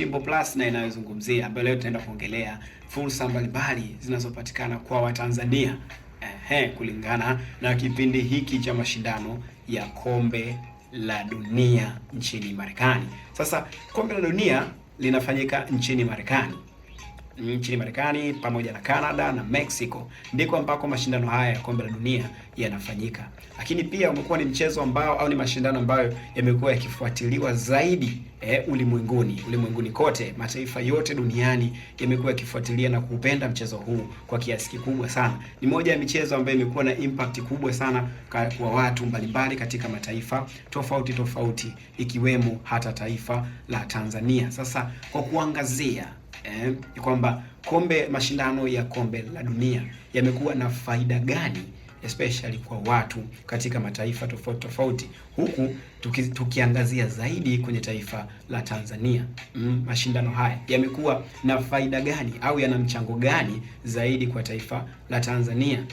Jimbo Plus na inayozungumzia ambayo leo tunaenda kuongelea fursa mbalimbali zinazopatikana kwa Watanzania kulingana na kipindi hiki cha mashindano ya kombe la dunia nchini Marekani. Sasa kombe la dunia linafanyika nchini Marekani pamoja na Canada na Mexico, ndiko ambako mashindano haya ya kombe la dunia yanafanyika. Lakini pia umekuwa ni mchezo ambao ni mashindano ambayo yamekuwa yakifuatiliwa zaidi ulimwenguni kote. Mataifa yote duniani yamekuwa yakifuatilia na kupenda mchezo huu kwa kiasi kikubwa sana. Ni moja ya michezo ambayo imekuwa na impact kubwa sana kwa watu mbalimbali katika mataifa tofauti ikiwemo hata taifa la Tanzania. Sasa kwa kuangazia kwamba mashindano ya kombe la dunia yamekuwa na faida gani especially kwa watu katika mataifa tofauti, huku tukiangazia zaidi kwenye taifa la Tanzania. Mashindano haya yamekuwa na faida gani au yana mchango gani zaidi kwa taifa la Tanzania?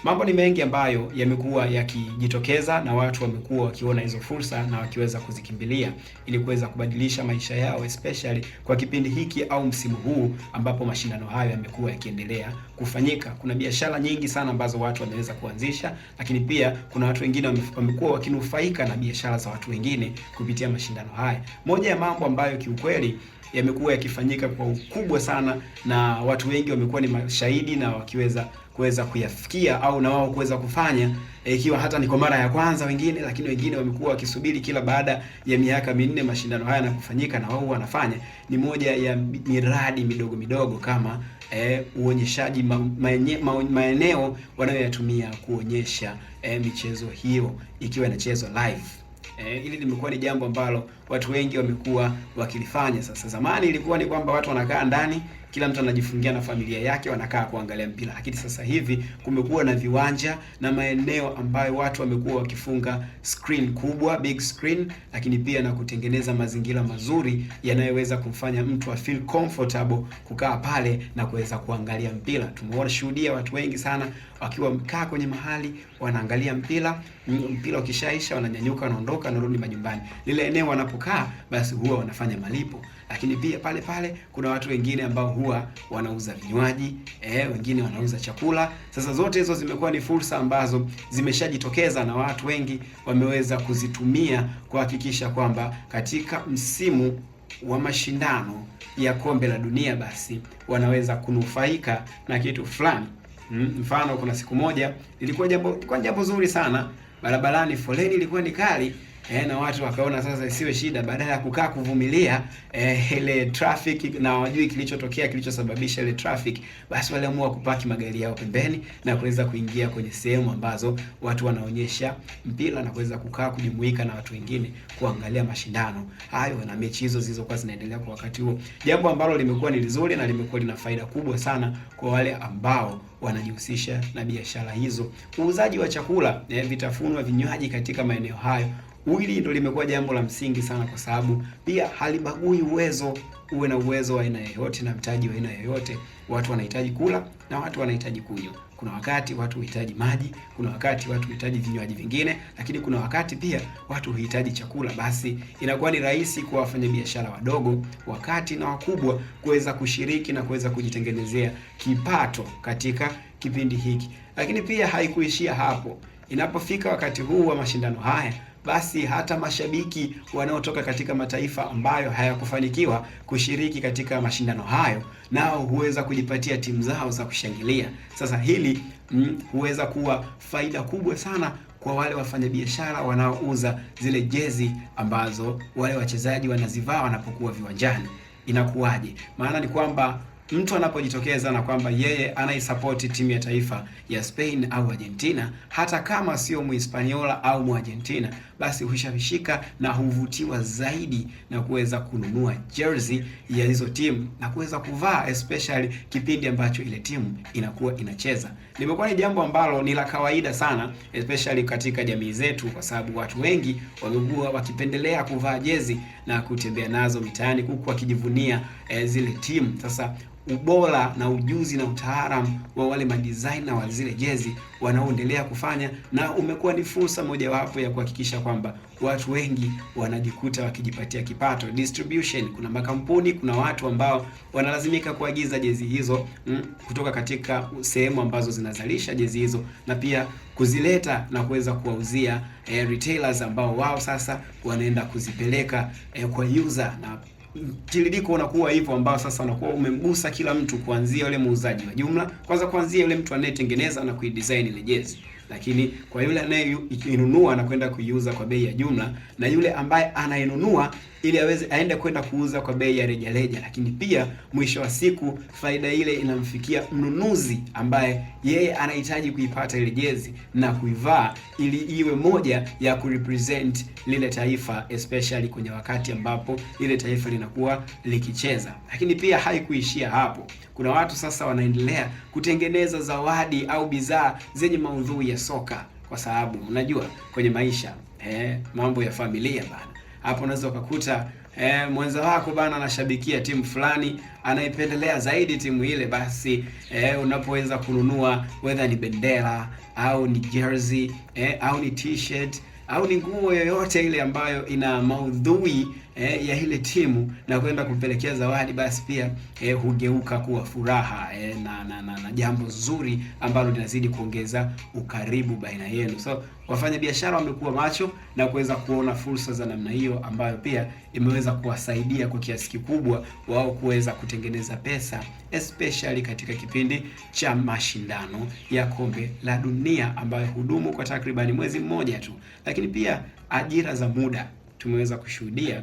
Mambo ni mengi ambayo yamekuwa yakijitokeza na watu wamekuwa wakiona hizo fursa na wakiweza kuzikimbilia ili kuweza kubadilisha maisha yao, especially kwa kipindi hiki au msimu huu ambapo mashindano hayo yamekuwa yakiendelea kufanyika. Kuna biashara nyingi sana ambazo watu wameweza kuanzisha, lakini pia kuna watu wengine wamekuwa wakinufaika na biashara za watu wengine kupitia mashindano haya. Moja ya mambo ambayo kiukweli yamekuwa yakifanyika kwa ukubwa sana na watu wengi wamekuwa ni mashahidi na wakiweza kuyafikia au na wao kuweza kufanya, ikiwa hata ni kwa mara ya kwanza wengine, lakini wengine wamekuwa wakisubiri kila baada ya miaka minne mashindano haya na kufanyika na wao wanafanya. Ni moja ya miradi midogo kama uonyeshaji maeneo wanayoyatumia kuonyesha michezo hiyo ikiwa inachezwa live. Hili limekuwa ni jambo ambalo watu wengi wamekuwa wakilifanya. Sasa zamani ilikuwa ni kwamba watu wanakaa ndani, kila mtu anajifungia na familia yake, wanakaa kuangalia mpira. Lakini sasa hivi kumekuwa na viwanja na maeneo ambayo watu wamekuwa wakifunga screen kubwa, big screen, lakini pia na kutengeneza mazingira mazuri yanayoweza kumfanya mtu feel comfortable kukaa pale na kuweza kuangalia mpira. Tumeona shuhudia watu wengi sana wakiwa wamekaa kwenye mahali wanaangalia mpira ukishaisha wananyanyuka, wanaondoka, wanarudi majumbani. Lile eneo wanapokaa basi huwa wanafanya malipo. Lakini pia pale kuna watu wengine ambao huwa wanauza vinywaji, wengine wanauza chakula. Sasa zote hizo zimekuwa ni fursa ambazo zimeshajitokeza na watu wengi wameweza kuzitumia kuhakikisha kwamba katika msimu wa mashindano ya kombe la dunia basi wanaweza kunufaika na kitu fulani. Mfano, kuna siku moja ilikuwa jambo zuri sana, barabarani foleni ilikuwa ni kali, na watu wakaona sasa isiwe shida, badala ya kukaa kuvumilia ile traffic na wajui kilichosababisha ile traffic, basi waliamua kupaki magari yao pembeni na kuweza kuingia kwenye sehemu ambazo watu wanaonyesha mpira na kuweza kukaa kujumuika na watu wengine kuangalia mashindano hayo na mechi hizo zilizokuwa zinaendelea kwa wakati huo. Jambo ambalo limekuwa ni nzuri na limekuwa lina faida kubwa sana kwa wale ambao wanajihusisha na biashara hizo. Uuzaji wa chakula, vitafunwa, vinywaji katika maeneo hayo, hili ndio limekuwa jambo la msingi sana, kwa sababu pia halibagui uwezo. Uwe na uwezo wa aina yoyote na mtaji wa aina yoyote, watu wanahitaji kula na watu wanahitaji kunywa. Kuna wakati watu huhitaji maji, kuna wakati watu huhitaji vinywaji vingine, lakini kuna wakati pia watu huhitaji chakula. Basi inakuwa ni rahisi kwa wafanyabiashara wadogo, wakati na wakubwa kuweza kushiriki na kuweza kujitengenezea kipato katika kipindi hiki. Lakini pia haikuishia hapo. Inapofika wakati huu wa mashindano haya, basi hata mashabiki wanaotoka katika mataifa ambayo hayakufanikiwa kushiriki katika mashindano hayo, nao huweza kujipatia timu zao za kushangilia. Sasa hili huweza kuwa faida kubwa sana kwa wale wafanyabiashara wanaouza zile jezi ambazo wale wachezaji wanazivaa wanapokuwa viwanjani. Inakuwaje? Maana ni kwamba mtu anapojitokeza na kwamba yeye anaisupport timu ya taifa ya Spain au Argentina, hata kama sio Muhispaniola au Muargentina, basi hushawishika na huvutiwa zaidi na kuweza kununua jersey ya hizo timu na kuweza kuvaa, especially kipindi ambacho ile timu inakuwa inacheza. Limekuwa ni jambo ambalo ni la kawaida sana, especially katika jamii zetu, kwa sababu watu wengi wamekuwa wakipendelea kuvaa jezi na kutembea nazo mitaani huku wakijivunia zile timu. Sasa ubora na ujuzi na utaalamu wa wale madesigner wa zile jezi wanaoendelea kufanya, na umekuwa ni fursa mojawapo ya kuhakikisha kwamba watu wengi wanajikuta wakijipatia kipato. Distribution, kuna makampuni, kuna watu ambao wanalazimika kuagiza jezi hizo kutoka katika sehemu ambazo zinazalisha jezi hizo, na pia kuzileta na kuweza kuwauzia retailers ambao wao sasa wanaenda kuzipeleka kwa user, na tiririko unakuwa hivyo, ambao sasa unakuwa umemgusa kila mtu, kuanzia yule muuzaji wa jumla, kwanza kuanzia yule mtu anayetengeneza na kuidesign ile jezi, lakini kwa yule anayeinunua na kwenda kuiuza kwa bei ya jumla, na yule ambaye anainunua ili aweze aende kwenda kuuza kwa bei ya rejareja. Lakini pia mwisho wa siku faida ile inamfikia mnunuzi ambaye yeye anahitaji kuipata ile jezi na kuivaa ili iwe moja ya kurepresent lile taifa, especially kwenye wakati ambapo ile taifa linakuwa likicheza. Lakini pia haikuishia hapo. Kuna watu sasa wanaendelea kutengeneza zawadi au bidhaa zenye maudhui ya soka, kwa sababu unajua kwenye maisha mambo ya familia bana, hapo unaweza ukakuta mwenza wako bana anashabikia timu fulani, anaipendelea zaidi timu ile, basi unapoweza kununua whether ni bendera au ni jersey au ni t-shirt au ni nguo yoyote ile ambayo ina maudhui ya ile timu na kwenda kumpelekea zawadi, basi pia hugeuka kuwa furaha na jambo zuri ambalo linazidi kuongeza ukaribu baina yenu. So wafanya biashara wamekuwa macho na kuweza kuona fursa za namna hiyo, ambayo pia imeweza kuwasaidia kwa kiasi kikubwa wao kuweza kutengeneza pesa, especially katika kipindi cha mashindano ya kombe la dunia ambayo hudumu kwa takribani mwezi mmoja tu. Lakini pia ajira za muda tumeweza kushuhudia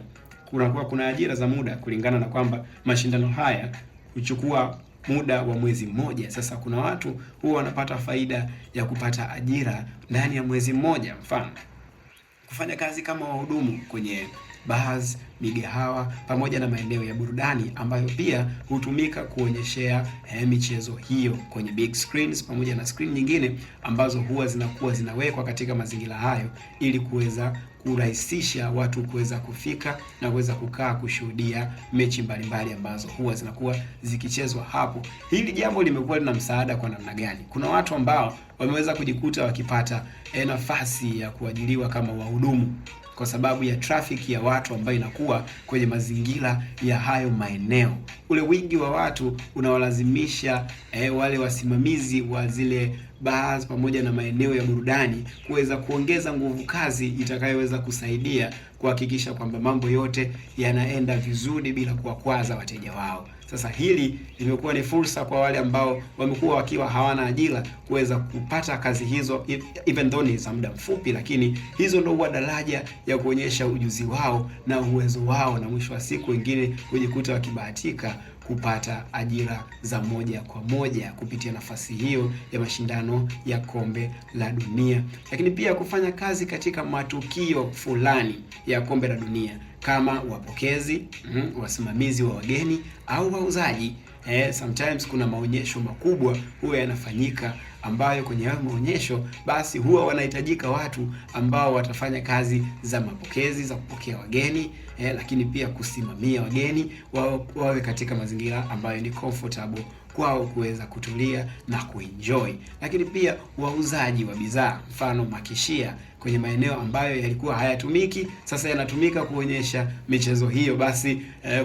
kuna ajira za muda, kulingana na kwamba mashindano haya huchukua muda wa mwezi mmoja. Sasa kuna watu huwa wanapata faida ya kupata ajira ndani ya mwezi mmoja, mfano kufanya kazi kama wahudumu kwenye bars, migahawa pamoja na maeneo ya burudani ambayo pia hutumika kuonyeshea michezo hiyo kwenye big screens pamoja na screen nyingine ambazo huwa zinakuwa zinawekwa katika mazingira hayo ili kuweza kurahisisha watu kuweza kufika na kuweza kukaa kushuhudia mechi mbalimbali ambazo huwa zinakuwa zikichezwa hapo. Hili jambo limekuwa lina msaada kwa namna gani? Kuna watu ambao wameweza kujikuta wakipata nafasi ya kuajiriwa kama wahudumu kwa sababu ya traffic ya watu ambayo inakuwa kwenye mazingira ya hayo maeneo. Ule wingi wa watu unawalazimisha wale wasimamizi wa zile bars pamoja na maeneo ya burudani kuweza kuongeza nguvu kazi itakayoweza kusaidia kuhakikisha kwamba mambo yote yanaenda vizuri bila kuwakwaza wateja wao. Sasa hili limekuwa ni fursa kwa wale ambao wamekuwa wakiwa hawana ajira kuweza kupata kazi hizo, even though ni za muda mfupi, lakini hizo ndio huwa daraja ya kuonyesha ujuzi wao na uwezo wao, na mwisho wa siku wengine kujikuta wakibahatika kupata ajira za moja kwa moja kupitia nafasi hiyo ya mashindano ya kombe la dunia. Lakini pia kufanya kazi katika matukio fulani ya kombe la dunia kama wapokezi, wasimamizi wa wageni au wauzaji. Sometimes kuna maonyesho makubwa huwa yanafanyika ambayo kwenye hayo maonyesho basi huwa wanahitajika watu ambao watafanya kazi za mapokezi, za kupokea wageni, lakini pia kusimamia wageni wawe katika mazingira ambayo ni comfortable kwao kuweza kutulia na kuenjoy. Lakini pia wauzaji wa bidhaa, mfano makishia kwenye maeneo ambayo yalikuwa hayatumiki sasa yanatumika kuonyesha michezo hiyo, basi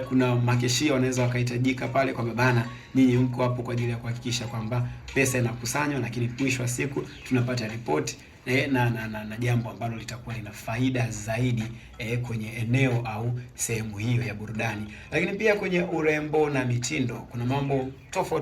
kuna makishia wanaweza wakahitajika pale kwa bana, nyinyi mko hapo kwa ajili ya kuhakikisha kwamba pesa inakusanywa, lakini mwisho wa siku tunapata report na jambo ambalo litakuwa lina faida zaidi kwenye eneo au sehemu hiyo ya burudani. Lakini pia kwenye urembo na mitindo kuna mambo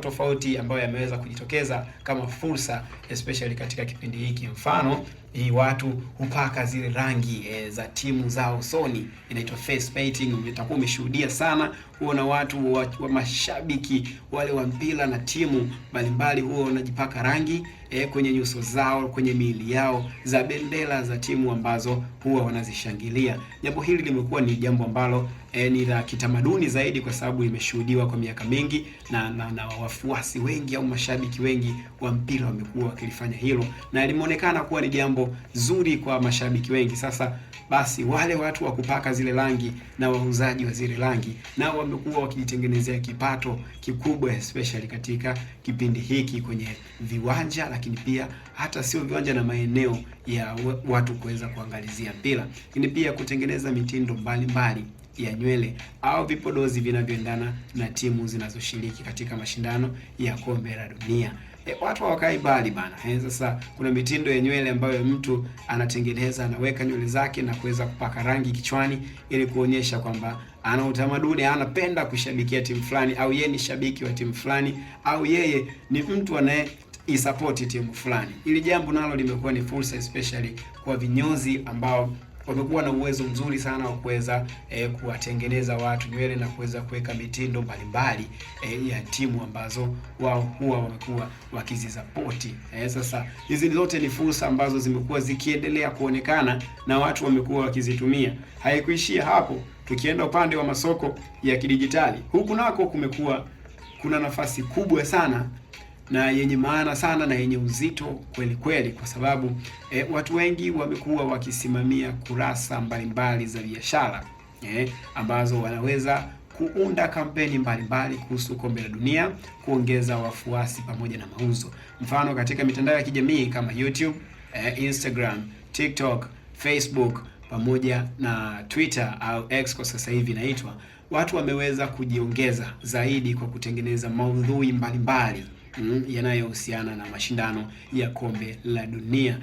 tofauti ambayo yameweza kujitokeza kama fursa, especially katika kipindi hiki. Mfano watu hupaka zile rangi za timu zao usoni, inaitwa face painting. Utakuwa umeshuhudia sana, huona watu wa mashabiki wale wa mpira na timu mbalimbali huwa wanajipaka rangi kwenye nyuso zao, kwenye miili yao za bendera za timu ambazo huwa wanazishangilia. Jambo hili limekuwa ni jambo ambalo ni la kitamaduni zaidi, kwa sababu imeshuhudiwa kwa miaka mingi na wafuasi wengi au mashabiki wengi wa mpira wamekuwa wakilifanya hilo, na limeonekana kuwa ni jambo zuri kwa mashabiki wengi. Sasa basi wale watu wa kupaka zile rangi na wauzaji wa zile rangi nao wamekuwa wakijitengenezea kipato kikubwa, especially katika kipindi hiki kwenye viwanja, lakini pia hata sio viwanja na maeneo ya watu kuweza kuangalizia mpira, lakini pia kutengeneza mitindo mbalimbali ya nywele au vipodozi vinavyoendana na timu zinazoshiriki katika mashindano ya kombe la dunia. Watu hawakai bali bana. Sasa kuna mitindo ya nywele ambayo mtu anatengeneza, anaweka nywele zake na kuweza kupaka rangi kichwani ili kuonyesha kwamba ana utamaduni, anapenda kushabikia timu fulani, au yeye ni shabiki wa timu fulani, au yeye ni mtu anayeisupport timu fulani. Ili jambo nalo limekuwa ni fursa, especially kwa vinyozi ambao wamekuwa na uwezo mzuri sana wa kuweza kuwatengeneza watu nywele na kuweza kuweka mitindo mbalimbali ya timu ambazo wao huwa wamekuwa wakizisapoti. Sasa hizi zote ni fursa ambazo zimekuwa zikiendelea kuonekana na watu wamekuwa wakizitumia. Haikuishia hapo, tukienda upande wa masoko ya kidijitali, huku nako kumekuwa kuna nafasi kubwa sana na yenye maana sana na yenye uzito kweli kweli, kwa sababu watu wengi wamekuwa wakisimamia kurasa mbalimbali za biashara ambazo wanaweza kuunda kampeni mbalimbali kuhusu kombe la dunia, kuongeza wafuasi pamoja na mauzo. Mfano, katika mitandao ya kijamii kama YouTube, Instagram, TikTok, Facebook pamoja na Twitter au X kwa sasa hivi inaitwa, watu wameweza kujiongeza zaidi kwa kutengeneza maudhui mbalimbali yanayohusiana na mashindano ya kombe la dunia.